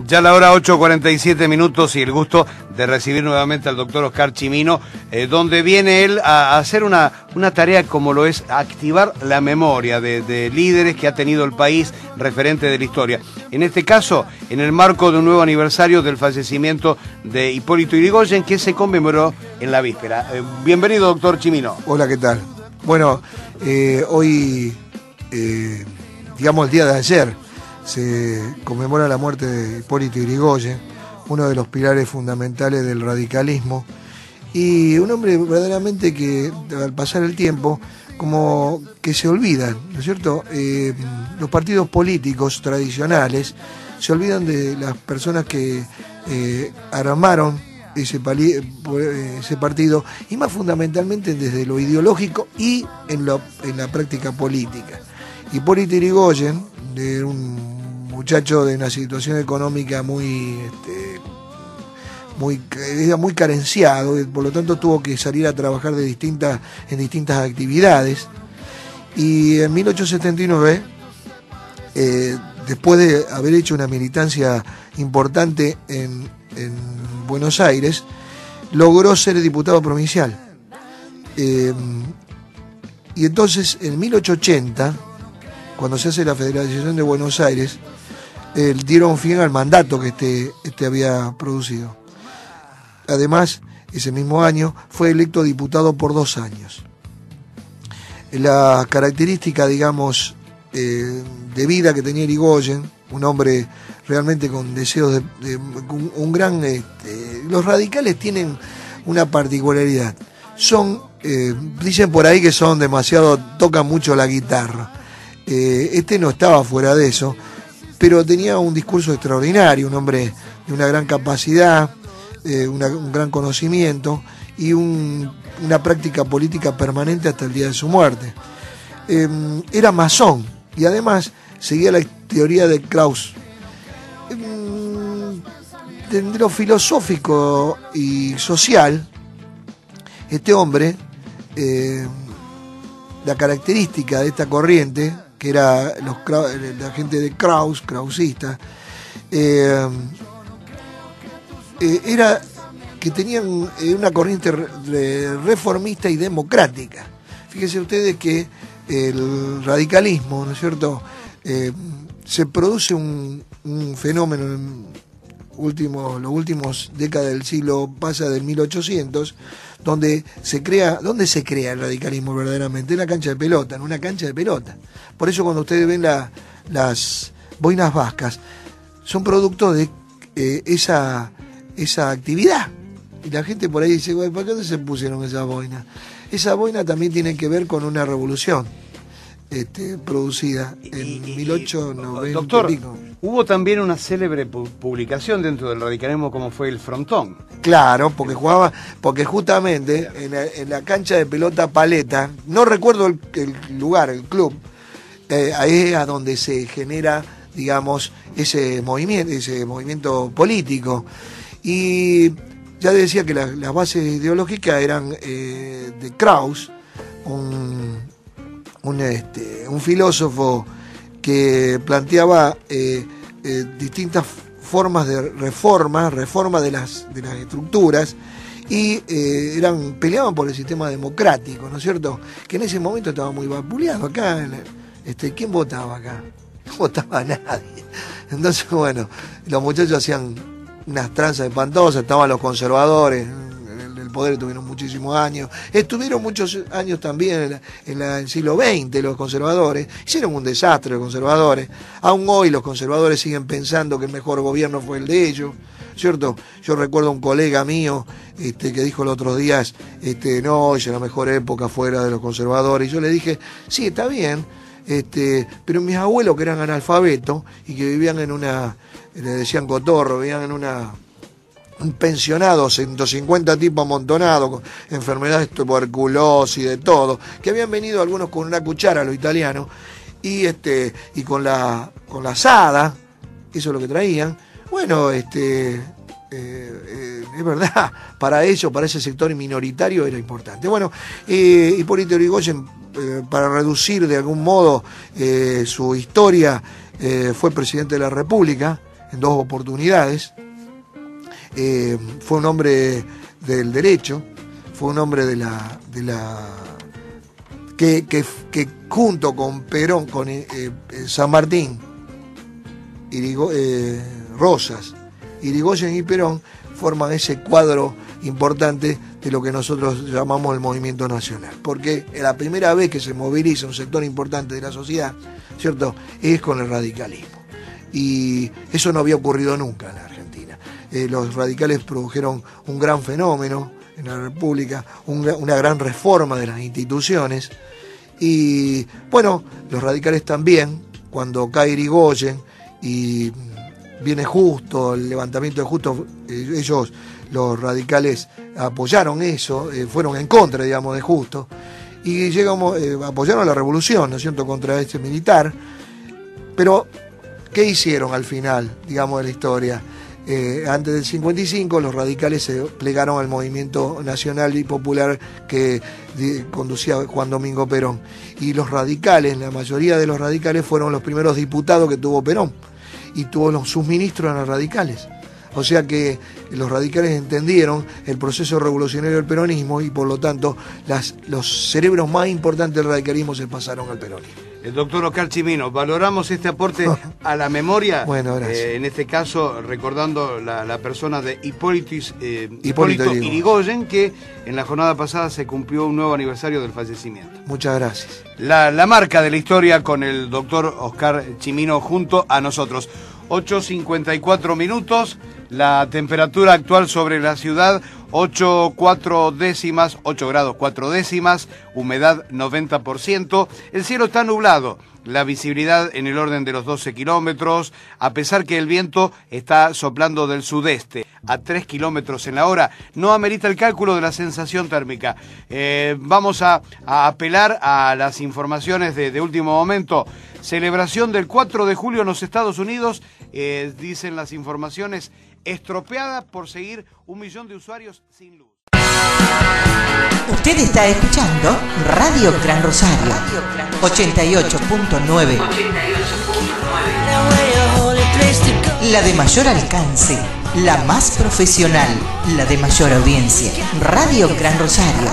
Ya la hora 8:47 minutos y el gusto de recibir nuevamente al doctor Oscar Chimino, donde viene él a hacer una tarea como lo es activar la memoria de líderes que ha tenido el país referente de la historia. En este caso, en el marco de un nuevo aniversario del fallecimiento de Hipólito Yrigoyen, que se conmemoró en la víspera. Bienvenido, doctor Chimino. Hola, ¿qué tal? Bueno, hoy, digamos el día de ayer, se conmemora la muerte de Hipólito Yrigoyen, uno de los pilares fundamentales del radicalismo, y un hombre verdaderamente que al pasar el tiempo como que se olvidan, ¿no es cierto? Los partidos políticos tradicionales se olvidan de las personas que armaron ese partido, y más fundamentalmente desde lo ideológico y en la práctica política. Hipólito Yrigoyen, de un muchacho de una situación económica muy carenciado, y por lo tanto tuvo que salir a trabajar en distintas actividades, y en 1879, después de haber hecho una militancia importante en Buenos Aires, logró ser diputado provincial, y entonces en 1880, cuando se hace la Federación de Buenos Aires, dieron fin al mandato que este había producido. Además, ese mismo año fue electo diputado por 2 años. La característica, digamos, de vida que tenía Yrigoyen, un hombre realmente con deseos de un gran... los radicales tienen una particularidad. Dicen por ahí que tocan mucho la guitarra. No estaba fuera de eso, pero tenía un discurso extraordinario, un hombre de una gran capacidad, un gran conocimiento y una práctica política permanente hasta el día de su muerte. Era masón y además seguía la teoría de Krauss. De lo filosófico y social, este hombre, la característica de esta corriente, que era la gente de krausista, era que tenían una corriente reformista y democrática. Fíjense ustedes que el radicalismo, ¿no es cierto?, se produce un fenómeno en los últimos décadas del siglo, pasa del 1800, donde se crea el radicalismo verdaderamente, en la cancha de pelota, en una cancha de pelota. Por eso cuando ustedes ven las boinas vascas, son producto de esa actividad. Y la gente por ahí dice, ¿para qué se pusieron esas boinas? Esa boina también tiene que ver con una revolución producida en 1890. Doctor, hubo también una célebre publicación dentro del radicalismo como fue el Frontón. Claro, porque justamente en la cancha de pelota Paleta, no recuerdo el lugar, el club, ahí es a donde se genera, digamos, ese movimiento político. Y ya decía que las bases ideológicas eran de Krauss, un filósofo que planteaba distintas formas de reforma de las estructuras, y peleaban por el sistema democrático, ¿no es cierto?, que en ese momento estaba muy vapuleado acá. ¿Quién votaba acá? No votaba nadie. Entonces, bueno, los muchachos hacían unas tranzas espantosas, estaban los conservadores, en el poder tuvieron muchísimos años, estuvieron muchos años también en el siglo XX los conservadores, hicieron un desastre los conservadores. Aún hoy los conservadores siguen pensando que el mejor gobierno fue el de ellos, ¿cierto? Yo recuerdo a un colega mío que dijo los otros días, no, la mejor época fuera de los conservadores, y yo le dije, sí, está bien, pero mis abuelos, que eran analfabetos y que vivían le decían cotorro, vivían en un pensionado, 150 tipos amontonados, con enfermedades, tuberculosis, de todo, que habían venido algunos con una cuchara, los italianos, y con la asada, eso es lo que traían. Bueno, es verdad, para ellos, para ese sector minoritario era importante. Bueno, Hipólito Yrigoyen, para reducir de algún modo su historia, fue presidente de la República en 2 oportunidades. Fue un hombre del derecho, fue un hombre que junto con Perón, con San Martín, Rosas, Irigoyen y Perón forman ese cuadro importante de lo que nosotros llamamos el movimiento nacional, porque la primera vez que se moviliza un sector importante de la sociedad, ¿cierto?, es con el radicalismo, y eso no había ocurrido nunca en la Argentina. Los radicales produjeron un gran fenómeno en la República, una gran reforma de las instituciones, y bueno, los radicales también, cuando cae Irigoyen y viene Justo, el levantamiento de Justo, ellos, los radicales, apoyaron eso, fueron en contra, digamos, de Justo, y apoyaron la revolución, ¿no es cierto?, contra este militar. Pero, ¿qué hicieron al final, digamos, de la historia? Antes del 55, los radicales se plegaron al movimiento nacional y popular que conducía Juan Domingo Perón. Y los radicales, la mayoría de los radicales, fueron los primeros diputados que tuvo Perón. Y sus ministros eran radicales. O sea que los radicales entendieron el proceso revolucionario del peronismo y por lo tanto los cerebros más importantes del radicalismo se pasaron al peronismo. El doctor Oscar Chimino, valoramos este aporte a la memoria, bueno, gracias. En este caso recordando la persona de Hipólito Yrigoyen, que en la jornada pasada se cumplió un nuevo aniversario del fallecimiento. Muchas gracias. La marca de la historia con el doctor Oscar Chimino junto a nosotros. 8:54 minutos, la temperatura actual sobre la ciudad 8 grados 4 décimas, humedad 90%, el cielo está nublado, la visibilidad en el orden de los 12 kilómetros, a pesar que el viento está soplando del sudeste a 3 kilómetros en la hora, no amerita el cálculo de la sensación térmica. Vamos a apelar a las informaciones de último momento. Celebración del 4 de julio en los Estados Unidos, dicen las informaciones, estropeada por seguir 1 millón de usuarios sin luz. Usted está escuchando Radio Gran Rosario, 88.9. La de mayor alcance, la más profesional, la de mayor audiencia. Radio Gran Rosario.